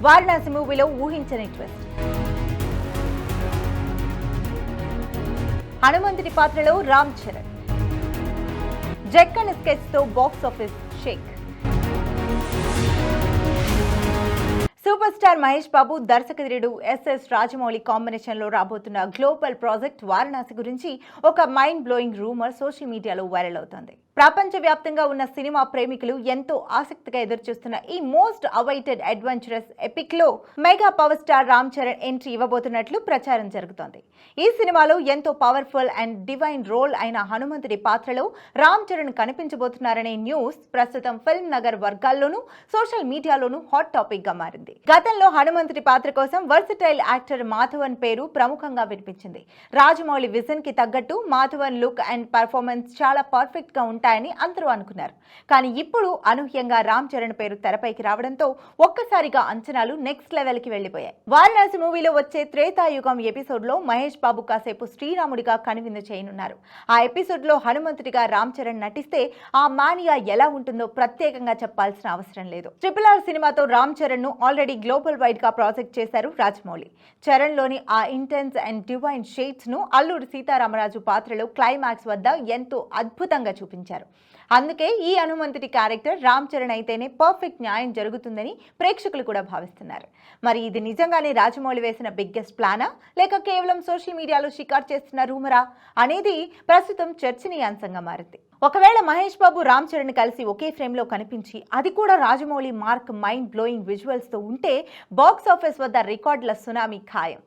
వారణాసి మూవీలో ఊహించని ట్విస్ట్. హనుమంతుడి పాత్రలో రామ్ చరణ్. జక్కన్ స్కెచ్ తో box office shake. Super star Mahesh Babu దర్శకధీరుడు ఎస్ఎస్ రాజమౌళి కాంబినేషన్ లో రాబోతున్న గ్లోబల్ ప్రాజెక్ట్ వారణాసి గురించి ఒక మైండ్ బ్లోయింగ్ రూమర్ సోషల్ మీడియాలో వైరల్ అవుతోంది. ప్రపంచవ్యాప్తంగా ఉన్న సినిమా ప్రేమికులు ఎంతో ఆసక్తిగా ఎదురుచూస్తున్న ఈ మోస్ట్ అవైటెడ్ అడ్వెంచరస్ ఎపిక్ లో mega power star Ram Charan entry ఇవ్వబోతున్నట్లు ప్రచారం జరుగుతోంది. ఈ సినిమాలో ఎంతో పవర్ఫుల్ అండ్ డివైన్ రోల్ అయిన హనుమంతుడి పాత్రలో రామ్ చరణ్ కనిపించబోతున్నారనే న్యూస్ ప్రస్తుతం ఫిల్మ్ నగర్ వర్గాల్లోనూ సోషల్ మీడియాలోనూ హాట్ టాపిక్ గా మారింది. గతంలో హనుమంతుడి పాత్ర కోసం వర్సటైల్ యాక్టర్ మాధవన్ పేరు ప్రముఖంగా వినిపించింది. రాజమౌళి విజన్ కి తగ్గట్టు మాధవన్ లుక్ అండ్ పర్ఫార్మెన్స్ చాలా పర్ఫెక్ట్ గా ఉంటాయని అందరూ అనుకున్నారు. కానీ ఇప్పుడు అనూహ్యంగా రామ్ చరణ్ పేరు తెరపైకి రావడంతో ఒక్కసారిగా అంచనాలు నెక్స్ట్ లెవెల్ కి వెళ్లిపోయాయి. వారణాసి మూవీలో వచ్చే త్రేతాయుగం ఎపిసోడ్ లో మహేష్ బాబు కాసేపు శ్రీరాముడిగా కనువిందు చేయనున్నారు. ఆ ఎపిసోడ్ లో హనుమంతుడిగా రామ్ చరణ్ నటిస్తే ఆ మానియా ఎలా ఉంటుందో ప్రత్యేకంగా చెప్పాల్సిన అవసరం లేదు. RRR సినిమాతో రామ్ చరణ్ ను ఆల్రెడీ గ్లోబల్ వైడ్ గా ప్రాజెక్ట్ చేశారు రాజమౌళి. చరణ్ లోని ఆ ఇంటెన్స్ అండ్ డివైన్ షేడ్స్ ను అల్లూరి సీతారామరాజు పాత్రలో క్లైమాక్స్ వద్ద ఎంతో అద్భుతంగా చూపించారు. అందుకే ఈ హనుమంతుడి క్యారెక్టర్ రామ్ చరణ్ అయితేనే పర్ఫెక్ట్ న్యాయం జరుగుతుందని ప్రేక్షకులు కూడా భావిస్తున్నారు. మరి ఇది నిజంగానే రాజమౌళి వేసిన బిగ్గెస్ట్ ప్లానా లేక కేవలం సోషల్ మీడియాలో షికారు చేస్తున్న రూమరా అనేది ప్రస్తుతం చర్చనీయాంశంగా మారింది. ఒకవేళ మహేష్ బాబు రామ్ చరణ్ కలిసి ఒకే ఫ్రేమ్ లో కనిపించి అది కూడా Rajamouli mark mind blowing visuals తో ఉంటే బాక్స్ ఆఫీస్ వద్ద రికార్డుల సునామీ ఖాయం.